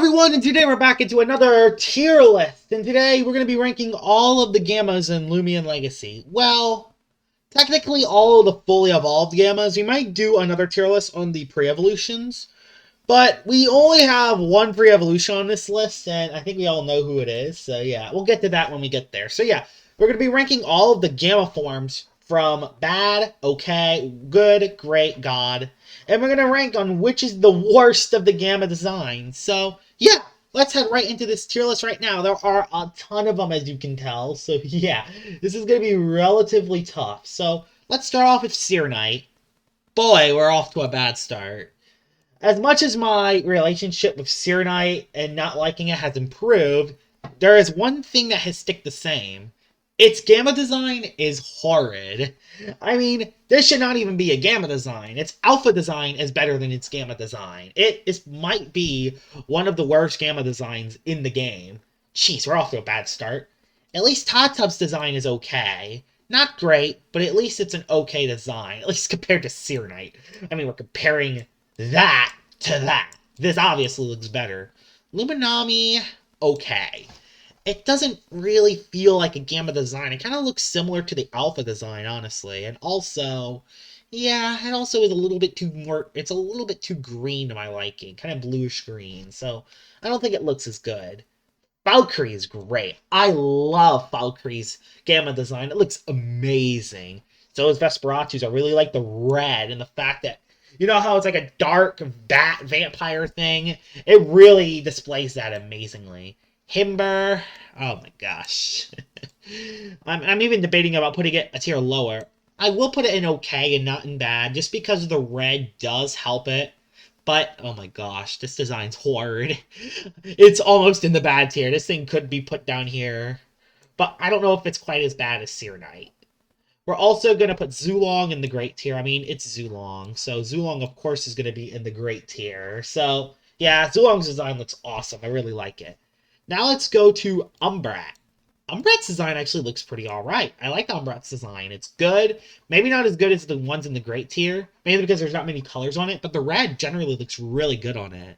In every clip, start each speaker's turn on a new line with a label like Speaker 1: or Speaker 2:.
Speaker 1: everyone, and today we're back into another tier list. And today we're going to be ranking all of the Gammas in Loomian Legacy. Well, technically all of the fully evolved Gammas. We might do another tier list on the pre-evolutions. But we only have one pre-evolution on this list, and I think we all know who it is. So yeah, we'll get to that when we get there. So yeah, we're going to be ranking all of the Gamma forms from bad, okay, good, great, god. And we're going to rank on which is the worst of the Gamma designs. So yeah, let's head right into this tier list right now. There are a ton of them, as you can tell. So yeah, this is going to be relatively tough. So let's start off with Seer Knight. Boy, we're off to a bad start. As much as my relationship with Seer Knight and not liking it has improved, there is one thing that has stuck the same. Its Gamma design is horrid. I mean, this should not even be a Gamma design. Its Alpha design is better than its Gamma design. It might be one of the worst Gamma designs in the game. Jeez, we're off to a bad start. At least Tatub's design is okay. Not great, but at least it's an okay design. At least compared to Seer Knight. I mean, we're comparing that to that. This obviously looks better. Luminami, okay. It doesn't really feel like a Gamma design. It kind of looks similar to the Alpha design, honestly. And also, yeah, it also is a little bit too more, it's a little bit too green to my liking. Kind of bluish green. So, I don't think it looks as good. Valkyrie is great. I love Valkyrie's Gamma design. It looks amazing. So is Vesparachis. I really like the red and the fact that, you know how it's like a dark bat vampire thing? It really displays that amazingly. Himber, oh my gosh. I'm even debating about putting it a tier lower. I will put it in okay and not in bad, just because the red does help it. But, oh my gosh, this design's horrid. It's almost in the bad tier. This thing could be put down here. But I don't know if it's quite as bad as Seer Knight. We're also going to put Zulong in the great tier. I mean, it's Zulong. So Zulong, of course, is going to be in the great tier. So, yeah, Zulong's design looks awesome. I really like it. Now let's go to Umbrat. Umbrat's design actually looks pretty alright. I like Umbrat's design. It's good. Maybe not as good as the ones in the great tier. Mainly because there's not many colors on it. But the red generally looks really good on it.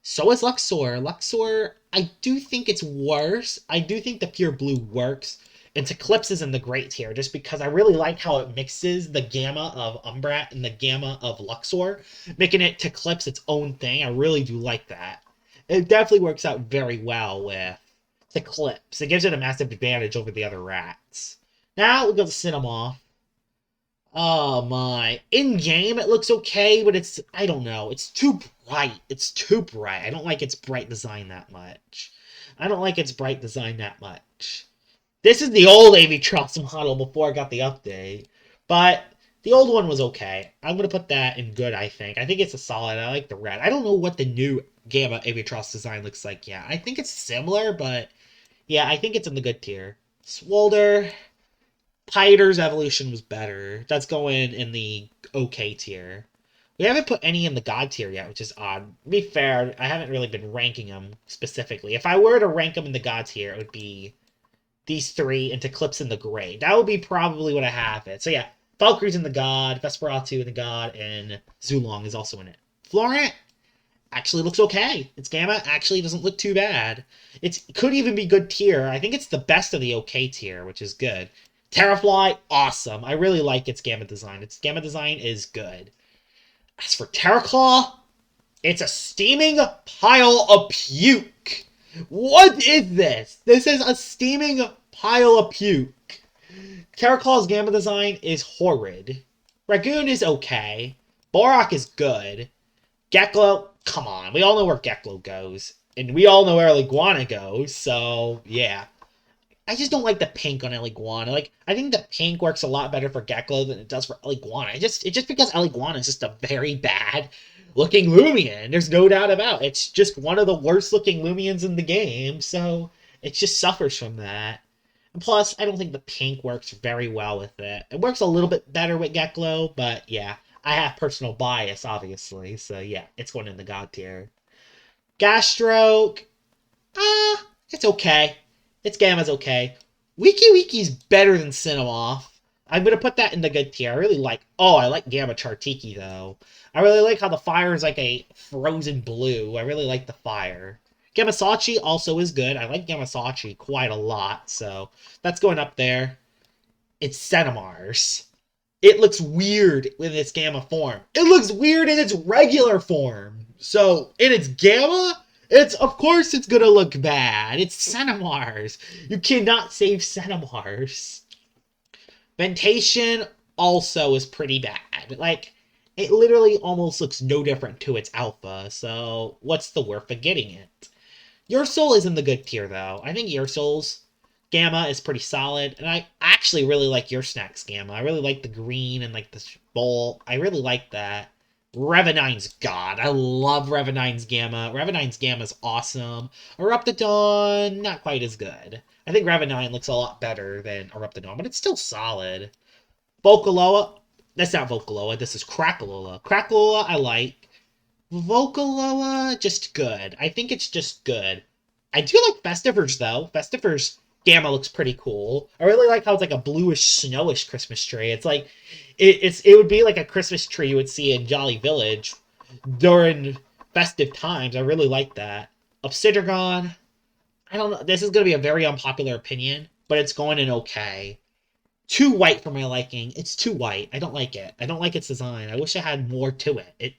Speaker 1: So is Luxor. Luxor, I do think it's worse. I do think the pure blue works. And Eclipse is in the great tier, just because I really like how it mixes the Gamma of Umbrat and the Gamma of Luxor, making it Eclipse its own thing. I really do like that. It definitely works out very well with Eclipse. It gives it a massive advantage over the other rats. Now we go to Cinema. Oh my. In-game, it looks okay, but it's, I don't know, it's too bright. It's too bright. I don't like its bright design that much. This is the old Avitross model before I got the update. But the old one was okay. I'm going to put that in good, I think. I think it's a solid. I like the red. I don't know what the new Gamma Avitross design looks like yet. I think it's similar, but yeah, I think it's in the good tier. Swolder. Pyder's evolution was better. That's going in the okay tier. We haven't put any in the god tier yet, which is odd. To be fair, I haven't really been ranking them specifically. If I were to rank them in the god tier, it would be these three and Eclipse in the gray. That would be probably what I have it. So yeah, Valkyrie's in the god, Vesparachis in the god, and Zulong is also in it. Florent actually looks okay. Its Gamma actually doesn't look too bad. It could even be good tier. I think it's the best of the okay tier, which is good. Terrafly, awesome. I really like its Gamma design. Its Gamma design is good. As for Terraclaw, it's a steaming pile of puke. What is this? This is a steaming pile of puke. Terraclaw's Gamma design is horrid. Ragoon is okay. Borak is good. Geklo, come on. We all know where Geklo goes. And we all know where Iguana goes, so yeah. I just don't like the pink on Iguana. Like, I think the pink works a lot better for Geklo than it does for Iguana. It's just because Iguana is just a very bad looking Loomian. There's no doubt about it. It's just one of the worst looking Loomians in the game, so it just suffers from that. And plus, I don't think the pink works very well with it. It works a little bit better with Geklo, but yeah, I have personal bias, obviously, so yeah, it's going in the god tier. Gastroke, it's okay. Its Gamma's okay. Wiki's better than Cinemoth. I'm going to put that in the good tier. I really like... Oh, I like Gamma Chartiki, though. I really like how the fire is like a frozen blue. I really like the fire. Gamasachi also is good. I like Gamasachi quite a lot, so that's going up there. It's Cenomars. It looks weird in its Gamma form. It looks weird in its regular form. So, in its Gamma, of course it's gonna look bad. It's Cenomars. You cannot save Cenomars. Ventation also is pretty bad. Like, it literally almost looks no different to its alpha, so what's the worth of getting it? Your Soul is in the good tier, though. I think Your Soul's Gamma is pretty solid, and I actually really like Your Snack's Gamma. I really like the green and like the bowl. I really like that. Revenine's God. I love Revenine's Gamma. Revenine's Gamma is awesome. Eruptodon, not quite as good. I think Revenine looks a lot better than Eruptodon, but it's still solid. Vocaloa, that's not Vocaloa, this is Crackalola. Crackalola I like. Vocaloa, just good. I think it's just good. I do like Festivers, though. Festivers Gamma looks pretty cool. I really like how it's like a bluish, snowish Christmas tree. It's like, it would be like a Christmas tree you would see in Jolly Village during festive times. I really like that. Obsidian, I don't know. This is going to be a very unpopular opinion, but it's going in okay. Too white for my liking. It's too white. I don't like it. I don't like its design. I wish it had more to it.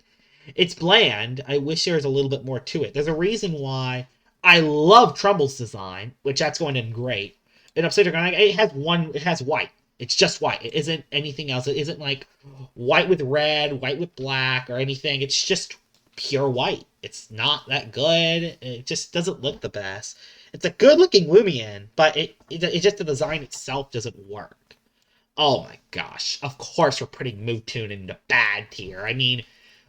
Speaker 1: It's bland. I wish there was a little bit more to it. There's a reason why I love Trumble's design, which that's going in great. In Obsidian, it has white. It's just white. It isn't anything else. It isn't like white with red, white with black, or anything. It's just pure white. It's not that good. It just doesn't look the best. It's a good-looking Loomian, but it just the design itself doesn't work. Oh my gosh. Of course we're putting Mewtwo in the bad tier. I mean,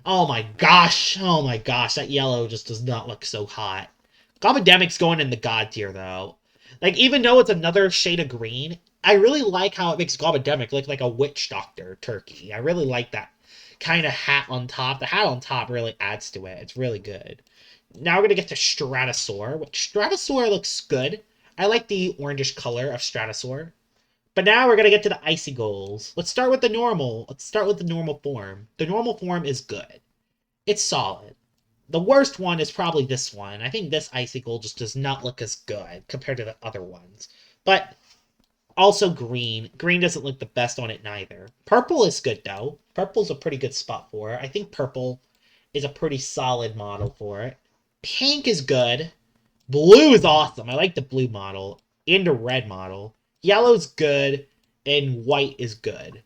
Speaker 1: oh my gosh. Oh my gosh. That yellow just does not look so hot. Gobademic's going in the god tier, though. Like, even though it's another shade of green, I really like how it makes Gobademic look like a witch doctor turkey. I really like that kind of hat on top. The hat on top really adds to it. It's really good. Now we're going to get to Stratosaur, which Stratosaur looks good. I like the orangish color of Stratosaur. But now we're going to get to the Icicles. Let's start with the normal. Let's start with the normal form. The normal form is good. It's solid. The worst one is probably this one. I think this Icicle just does not look as good compared to the other ones. But also green. Green doesn't look the best on it neither. Purple is good, though. Purple's a pretty good spot for it. I think purple is a pretty solid model for it. Pink is good. Blue is awesome. I like the blue model and the red model. Yellow's good, and white is good.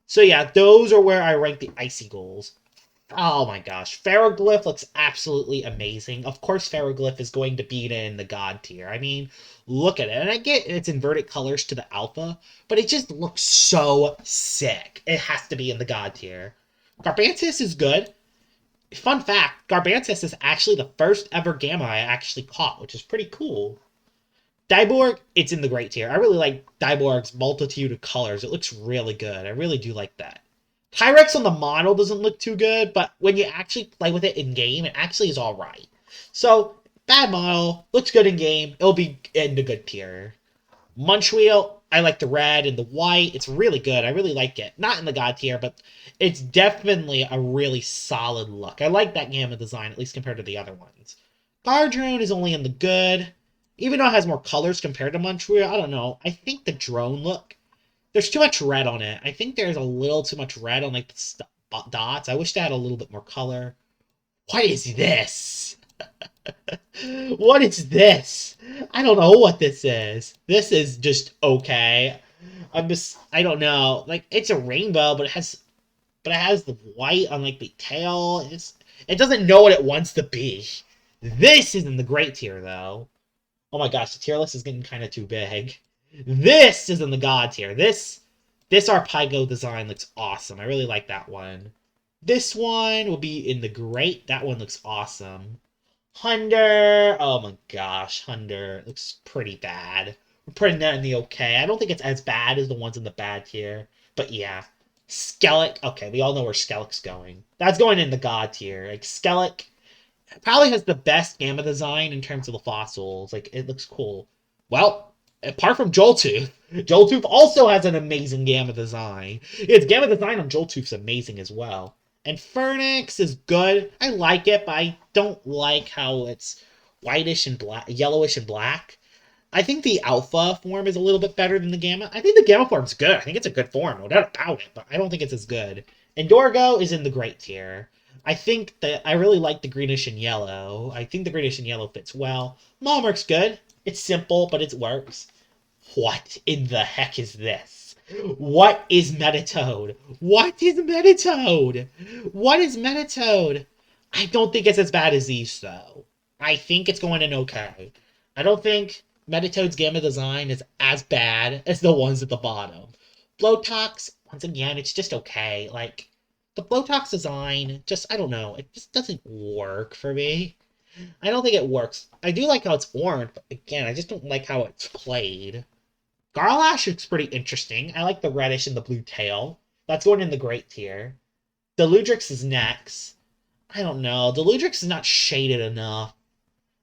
Speaker 1: So yeah, those are where I rank the Icicles. Oh my gosh, Ferroglyph looks absolutely amazing. Of course Ferroglyph is going to be in the god tier. I mean, look at it. And I get its inverted colors to the alpha, but it just looks so sick. It has to be in the god tier. Garbantis is good. Fun fact, Garbantis is actually the first ever Gamma I actually caught, which is pretty cool. Dyborg, it's in the great tier. I really like Dyborg's multitude of colors. It looks really good. I really do like that. Tyrex on the model doesn't look too good, but when you actually play with it in-game, it actually is alright. So, bad model, looks good in-game, it'll be in the good tier. Munchwheel, I like the red and the white. It's really good. I really like it. Not in the god tier, but it's definitely a really solid look. I like that Gamma design, at least compared to the other ones. Gardrone is only in the good. Even though it has more colors compared to Munchwheel, I don't know. I think the drone look, there's too much red on it. I think there's a little too much red on like the dots. I wish they had a little bit more color. What is this? What is this? I don't know what this is. This is just okay. I don't know. Like, it's a rainbow, but it has the white on like the tail. It doesn't know what it wants to be. This is in the great tier though. Oh my gosh, the tier list is getting kind of too big. This is in the god tier. This Arpego design looks awesome. I really like that one. This one will be in the great. That one looks awesome. Hunder. Oh my gosh, Hunder looks pretty bad. We're putting that in the okay. I don't think it's as bad as the ones in the bad tier. But yeah. Skelet. Okay, we all know where Skelet's going. That's going in the god tier. Like, Skelet probably has the best Gamma design in terms of the fossils. Like, it looks cool. Well, Apart from Joltooth, Joltooth also has an amazing Gamma design. Its Gamma design on Joltooth's amazing as well. And Phoenix is good. I like it, but I don't like how it's whitish and black, yellowish and black. I think the Alpha form is a little bit better than the Gamma. I think the Gamma form's good. I think it's a good form, no doubt about it, but I don't think it's as good. Endorgo is in the great tier. I think that I really like the greenish and yellow. I think the greenish and yellow fits well. Malmark's good. It's simple, but it works. What in the heck is this? What is Metatoad? What is Metatoad? What is Metatoad? I don't think it's as bad as these, though. I think it's going in okay. I don't think Metatoad's Gamma design is as bad as the ones at the bottom. Blowtox, once again, it's just okay. Like, the Blowtox design, I don't know, it just doesn't work for me. I don't think it works. I do like how it's orange, but again, I just don't like how it's played. Garlash looks pretty interesting. I like the reddish and the blue tail. That's going in the great tier. The Ludrix is next. I don't know. The Ludrix is not shaded enough.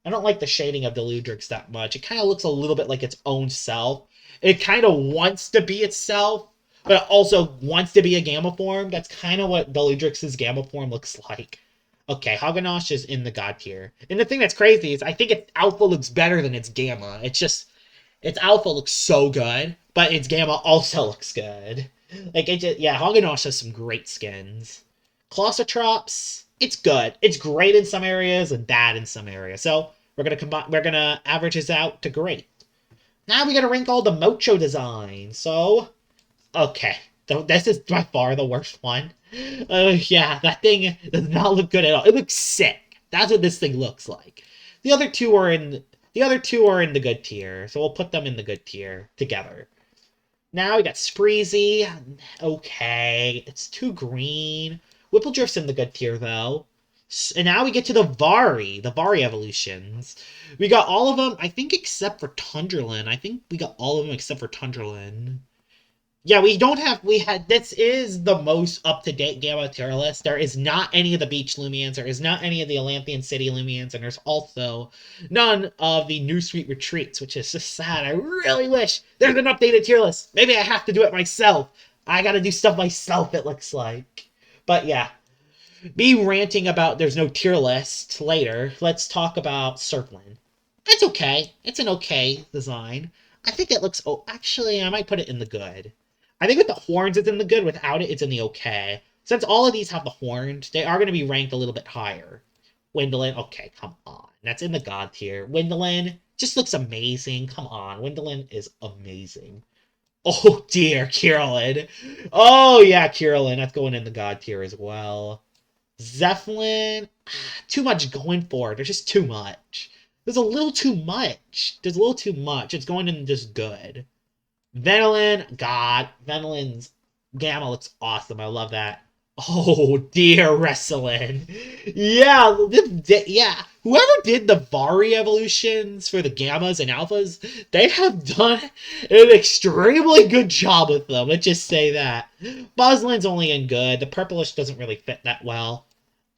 Speaker 1: I don't like the shading of the Ludrix that much. It kind of looks a little bit like its own self. It kind of wants to be itself, but it also wants to be a Gamma form. That's kind of what the Ludrix's Gamma form looks like. Okay, Haganosh is in the God tier. And the thing that's crazy is I think its Alpha looks better than its Gamma. It's just, its Alpha looks so good, but its Gamma also looks good. Like, yeah, Haganosh has some great skins. Colossotrops, it's good. It's great in some areas and bad in some areas. So, we're gonna average this out to great. Now we gotta rank all the Mojo Designs. So, okay. This is by far the worst one. Yeah, that thing does not look good at all. It looks sick. That's what this thing looks like. The other two are in the good tier, so we'll put them in the good tier together. Now we got Spreezy. Okay, it's too green. Whippledrift's in the good tier though. And now we get to the Vari evolutions. We got all of them, I think, except for Tundralin. I think we got all of them except for Tundralin. Yeah, this is the most up-to-date Gamma tier list. There is not any of the Beach Loomians, there is not any of the Elanthian City Loomians, and there's also none of the New Sweet Retreats, which is just sad. I really wish there's an updated tier list. Maybe I have to do it myself. I gotta do stuff myself, it looks like. But yeah. Me ranting about there's no tier list later, let's talk about Surflin. It's okay. It's an okay design. I think it looks... Oh, actually, I might put it in the good. I think with the horns, it's in the good. Without it, it's in the okay. Since all of these have the horns, they are going to be ranked a little bit higher. Windolin, okay, come on. That's in the God tier. Windolin just looks amazing. Come on, Windolin is amazing. Oh, dear, Kirillin. Oh, yeah, Kirillin. That's going in the God tier as well. Zeppelin, too much going for it. There's just too much. There's a little too much. There's a little too much. It's going in just good. Venolin, God. Venolin's Gamma looks awesome. I love that. Oh, dear, Wrestling. Yeah, yeah. Whoever did the Vari evolutions for the Gammas and Alphas, they have done an extremely good job with them. Let's just say that. Buzzlin's only in good. The purplish doesn't really fit that well.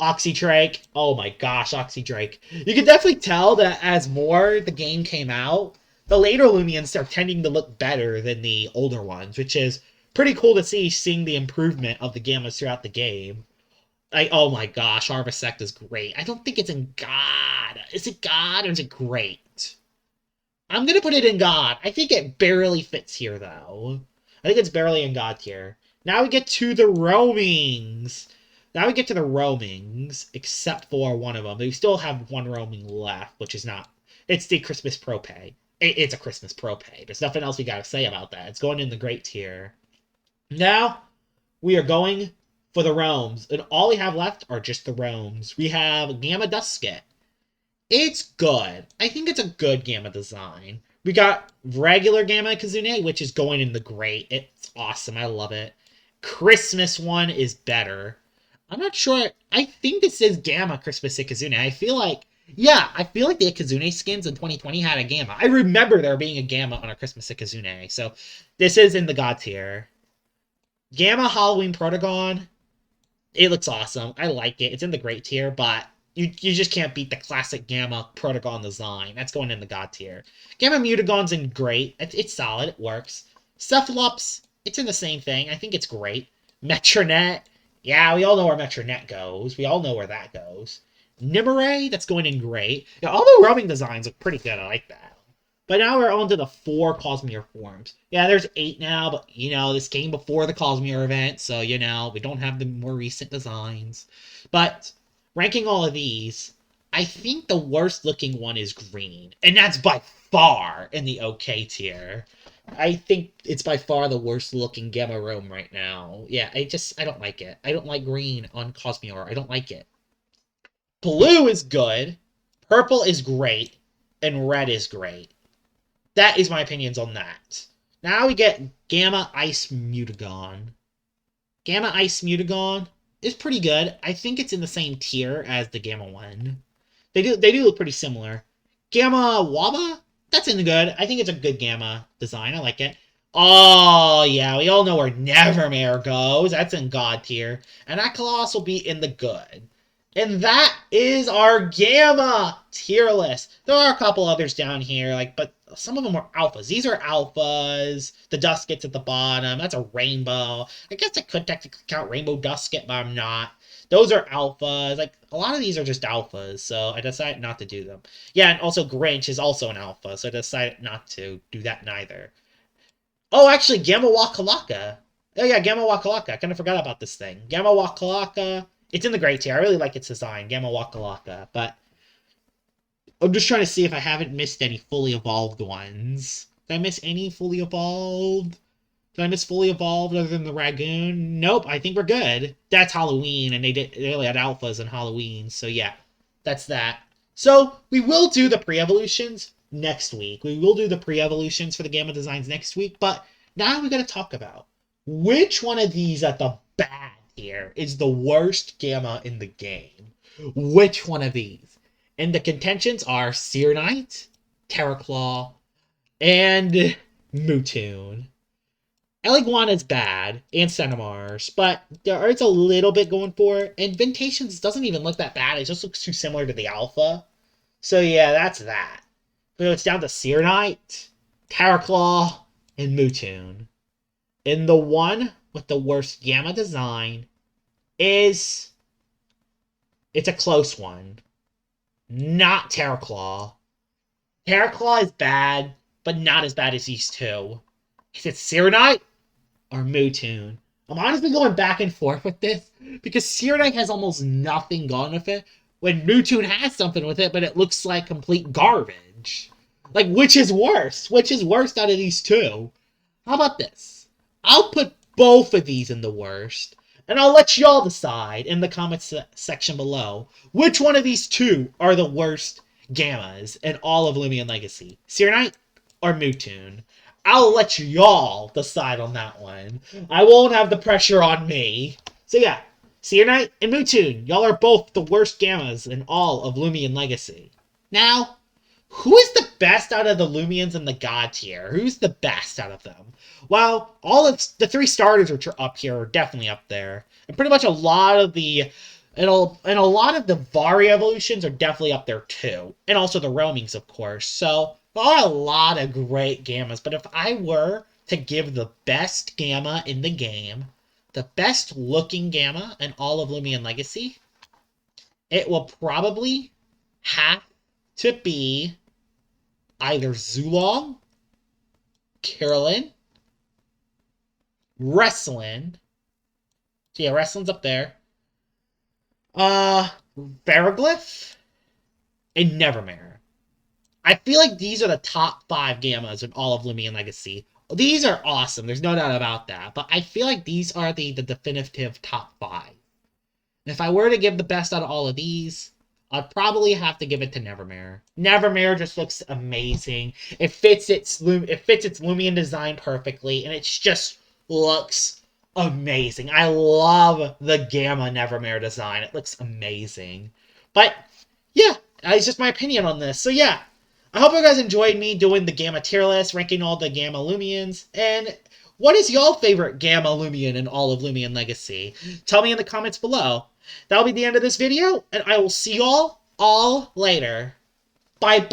Speaker 1: Oxydrake. Oh my gosh, Oxydrake. You can definitely tell that as more the game came out, the later Loomians are tending to look better than the older ones, which is pretty cool to see, seeing the improvement of the Gammas throughout the game. Like, oh my gosh, Harvesect is great. I don't think it's in God. Is it God or is it great? I'm gonna put it in God. I think it barely fits here, though. I think it's barely in God tier. Now we get to the roamings. Except for one of them. We still have one roaming left, which is not... It's the Christmas Pro Pay. It's a Christmas Pro Pay. There's nothing else we gotta say about that. It's going in the great tier. Now, we are going for the roams. And all we have left are just the roams. We have Gamma Dusket. It's good. I think it's a good Gamma design. We got regular Gamma Kizune, which is going in the great. It's awesome. I love it. Christmas one is better. I'm not sure. I think this is Gamma Christmas Ikazune. I feel like the Ikazune skins in 2020 had a Gamma. I remember there being a Gamma on a Christmas Ikazune. So this is in the God tier. Gamma Halloween Protagon. It looks awesome. I like it. It's in the great tier, but You just can't beat the classic Gamma Protagon design. That's going in the God tier. Gamma Mutagon's in great. It's solid. It works. Cephalops, it's in the same thing. I think it's great. Metronet, yeah, we all know where Metronet goes. We all know where that goes. Nimue, that's going in great. Yeah, all the roaming designs look pretty good. I like that. But now we're on to the 4 Cosmere forms. Yeah, there's 8 now, but, this came before the Cosmere event, so, we don't have the more recent designs. But, ranking all of these, I think the worst looking one is green. And that's by far in the OK tier. I think it's by far the worst looking Gamma Rome right now. Yeah, I don't like it. I don't like green on Cosmere. I don't like it. Blue is good. Purple is great. And red is great. That is my opinions on that. Now we get Gamma Ice Mutagon. Gamma Ice Mutagon is pretty good. I think it's in the same tier as the Gamma one. They do look pretty similar. Gamma Waba? That's in the good. I think it's a good Gamma design. I like it. Oh, yeah. We all know where Nevermare goes. That's in God tier. And that Colossus will be in the good. And that is our Gamma tier list. There are a couple others down here, but some of them are alphas. These are alphas. The Dusket at the bottom. That's a rainbow. I guess I could technically count Rainbow Dusket, but I'm not. Those are alphas. A lot of these are just alphas, so I decided not to do them. Yeah, and also Grinch is also an alpha, so I decided not to do that neither. Oh, actually, Gamma Wakalaka. Oh, yeah, Gamma Wakalaka. I kind of forgot about this thing. Gamma Wakalaka. It's in the great tier. I really like its design, Gamma Wakalaka, but I'm just trying to see if I haven't missed any fully evolved ones. Did I miss any fully evolved? Did I miss fully evolved other than the Ragoon? Nope, I think we're good. That's Halloween, and they only had alphas in Halloween, so yeah, that's that. So, we will do the pre-evolutions next week. We will do the pre-evolutions for the Gamma designs next week, but now we gotta talk about which one of these at the bad tier is the worst Gamma in the game. Which one of these? And the contentions are Seer Knight, Terraclaw, and Mutoon. Eliguana's bad, and Centimars, but there is a little bit going for it, and Ventations doesn't even look that bad, it just looks too similar to the Alpha. So yeah, that's that. So it's down to Seer Knight, Terraclaw, and Mutoon. And the one with the worst Gamma design is... it's a close one. Not Terraclaw. Terraclaw is bad, but not as bad as these two. Is it Seer Knight or Mutoon? I'm honestly going back and forth with this, because Seer Knight has almost nothing gone with it, when Mutoon has something with it, but it looks like complete garbage. Which is worse? Which is worse out of these two? How about this? I'll put both of these in the worst, and I'll let y'all decide in the comments section below which one of these two are the worst Gammas in all of Loomian Legacy. Seer Knight or Mutoon? I'll let y'all decide on that one. I won't have the pressure on me. So yeah, Seer Knight and Mutoon, y'all are both the worst Gammas in all of Loomian Legacy. Now, who is the best out of the Loomians in the God tier? Who's the best out of them? Well, all of the 3 starters which are up here are definitely up there. And pretty much a lot of the... And a lot of the Vari evolutions are definitely up there too. And also the roamings, of course. So, there are a lot of great Gammas. But if I were to give the best Gamma in the game, the best looking Gamma in all of Loomian Legacy, it will probably have to be either Zulong, Carolyn, Wrestling. So yeah, Wrestling's up there. Ferroglyph, and Nevermare. I feel like these are the top 5 Gammas in all of Loomian Legacy. These are awesome, there's no doubt about that, but I feel like these are the definitive top 5. And if I were to give the best out of all of these, I'd probably have to give it to Nevermare. Nevermare just looks amazing. It fits its Loomian design perfectly, and it just looks amazing. I love the Gamma Nevermare design. It looks amazing. But, yeah, it's just my opinion on this. So, yeah, I hope you guys enjoyed me doing the Gamma tier list, ranking all the Gamma Loomians, and What is your favorite Gamma Loomian in all of Loomian Legacy? Tell me in the comments below. That'll be the end of this video, and I will see y'all all later. Bye-bye!